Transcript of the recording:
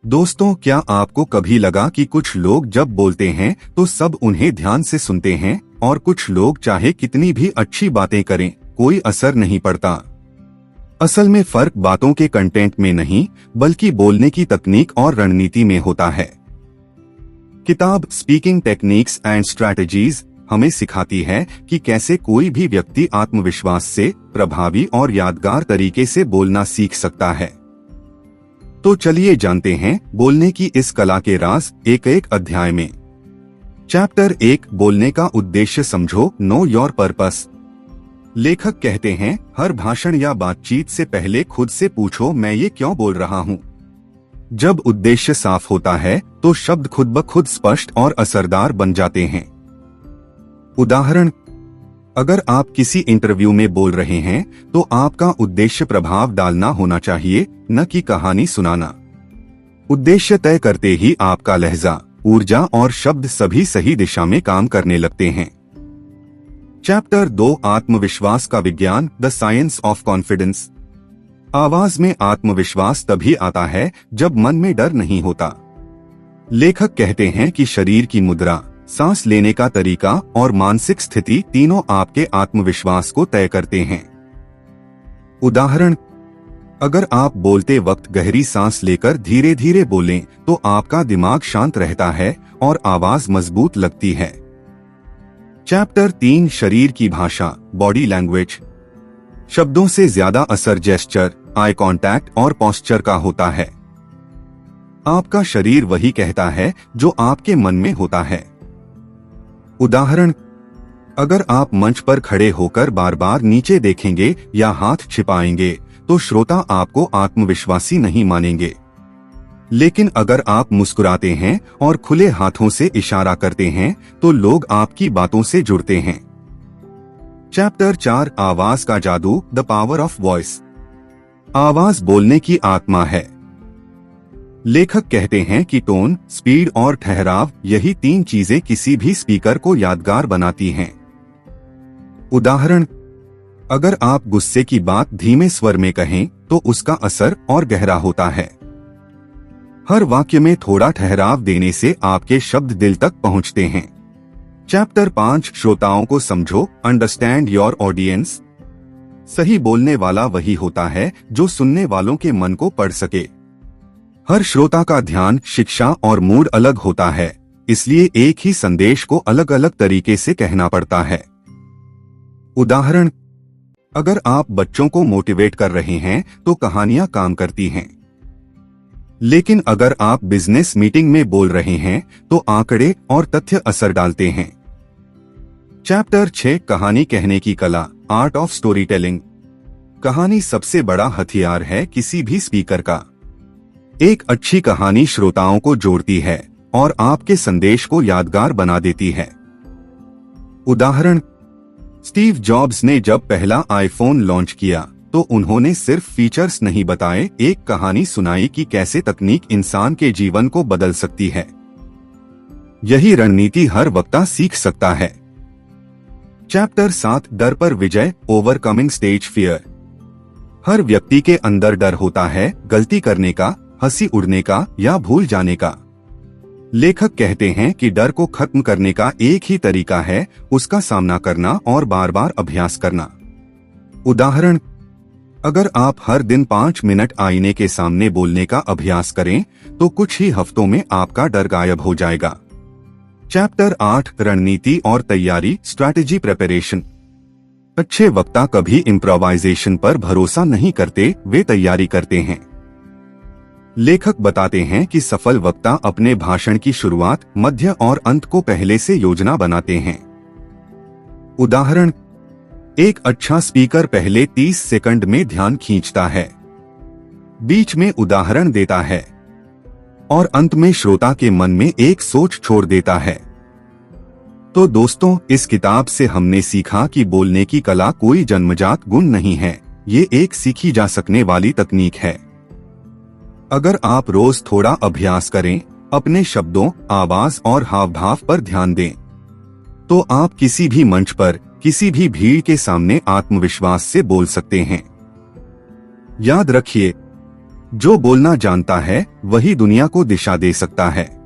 दोस्तों, क्या आपको कभी लगा कि कुछ लोग जब बोलते हैं तो सब उन्हें ध्यान से सुनते हैं और कुछ लोग चाहे कितनी भी अच्छी बातें करें कोई असर नहीं पड़ता। असल में फर्क बातों के कंटेंट में नहीं बल्कि बोलने की तकनीक और रणनीति में होता है। किताब स्पीकिंग टेक्निक्स एंड स्ट्रैटेजीज हमें सिखाती है कि कैसे कोई भी व्यक्ति आत्मविश्वास से प्रभावी और यादगार तरीके से बोलना सीख सकता है। तो चलिए जानते हैं बोलने की इस कला के राज एक एक अध्याय में। चैप्टर 1, बोलने का उद्देश्य समझो, नो योर पर्पस। लेखक कहते हैं, हर भाषण या बातचीत से पहले खुद से पूछो, मैं ये क्यों बोल रहा हूँ। जब उद्देश्य साफ होता है तो शब्द खुद ब खुद स्पष्ट और असरदार बन जाते हैं। उदाहरण, अगर आप किसी इंटरव्यू में बोल रहे हैं तो आपका उद्देश्य प्रभाव डालना होना चाहिए, न कि कहानी सुनाना। उद्देश्य तय करते ही आपका लहजा, ऊर्जा और शब्द सभी सही दिशा में काम करने लगते हैं। चैप्टर 2, आत्मविश्वास का विज्ञान, द साइंस ऑफ कॉन्फिडेंस। आवाज में आत्मविश्वास तभी आता है जब मन में डर नहीं होता। लेखक कहते हैं कि शरीर की मुद्रा, सांस लेने का तरीका और मानसिक स्थिति तीनों आपके आत्मविश्वास को तय करते हैं। उदाहरण, अगर आप बोलते वक्त गहरी सांस लेकर धीरे धीरे बोलें तो आपका दिमाग शांत रहता है और आवाज मजबूत लगती है। चैप्टर 3, शरीर की भाषा, बॉडी लैंग्वेज। शब्दों से ज्यादा असर जेस्चर, आई कांटेक्ट और पोस्चर का होता है। आपका शरीर वही कहता है जो आपके मन में होता है। उदाहरण, अगर आप मंच पर खड़े होकर बार बार नीचे देखेंगे या हाथ छिपाएंगे तो श्रोता आपको आत्मविश्वासी नहीं मानेंगे। लेकिन अगर आप मुस्कुराते हैं और खुले हाथों से इशारा करते हैं तो लोग आपकी बातों से जुड़ते हैं। चैप्टर 4, आवाज का जादू, द पावर ऑफ वॉइस। आवाज बोलने की आत्मा है। लेखक कहते हैं कि टोन, स्पीड और ठहराव, यही 3 चीजें किसी भी स्पीकर को यादगार बनाती हैं। उदाहरण, अगर आप गुस्से की बात धीमे स्वर में कहें तो उसका असर और गहरा होता है। हर वाक्य में थोड़ा ठहराव देने से आपके शब्द दिल तक पहुंचते हैं। चैप्टर 5, श्रोताओं को समझो, अंडरस्टैंड योर ऑडियंस। सही बोलने वाला वही होता है जो सुनने वालों के मन को पढ़ सके। हर श्रोता का ध्यान, शिक्षा और मूड अलग होता है, इसलिए एक ही संदेश को अलग अलग तरीके से कहना पड़ता है। उदाहरण, अगर आप बच्चों को मोटिवेट कर रहे हैं तो कहानियां काम करती हैं। लेकिन अगर आप बिजनेस मीटिंग में बोल रहे हैं तो आंकड़े और तथ्य असर डालते हैं। चैप्टर 6, कहानी कहने की कला, आर्ट ऑफ स्टोरी टेलिंग। कहानी सबसे बड़ा हथियार है किसी भी स्पीकर का। एक अच्छी कहानी श्रोताओं को जोड़ती है और आपके संदेश को यादगार बना देती है। उदाहरण, स्टीव जॉब्स ने जब पहला आईफोन लॉन्च किया तो उन्होंने सिर्फ फीचर्स नहीं बताए, एक कहानी सुनाई कि कैसे तकनीक इंसान के जीवन को बदल सकती है। यही रणनीति हर वक्ता सीख सकता है। चैप्टर 7, डर पर विजय, ओवरकमिंग स्टेज फियर। हर व्यक्ति के अंदर डर होता है, गलती करने का, हंसी उड़ने का या भूल जाने का। लेखक कहते हैं कि डर को खत्म करने का एक ही तरीका है, उसका सामना करना और बार बार अभ्यास करना। उदाहरण, अगर आप हर दिन 5 मिनट आईने के सामने बोलने का अभ्यास करें तो कुछ ही हफ्तों में आपका डर गायब हो जाएगा। चैप्टर 8, रणनीति और तैयारी, स्ट्रैटेजी प्रिपरेशन। अच्छे वक्ता कभी इम्प्रोवाइजेशन पर भरोसा नहीं करते, वे तैयारी करते हैं। लेखक बताते हैं कि सफल वक्ता अपने भाषण की शुरुआत, मध्य और अंत को पहले से योजना बनाते हैं। उदाहरण, एक अच्छा स्पीकर पहले 30 सेकंड में ध्यान खींचता है, बीच में उदाहरण देता है और अंत में श्रोता के मन में एक सोच छोड़ देता है। तो दोस्तों, इस किताब से हमने सीखा कि बोलने की कला कोई जन्मजात गुण नहीं है, ये एक सीखी जा सकने वाली तकनीक है। अगर आप रोज थोड़ा अभ्यास करें, अपने शब्दों, आवाज और हावभाव पर ध्यान दें, तो आप किसी भी मंच पर, किसी भी भीड़ के सामने आत्मविश्वास से बोल सकते हैं। याद रखिए, जो बोलना जानता है वही दुनिया को दिशा दे सकता है।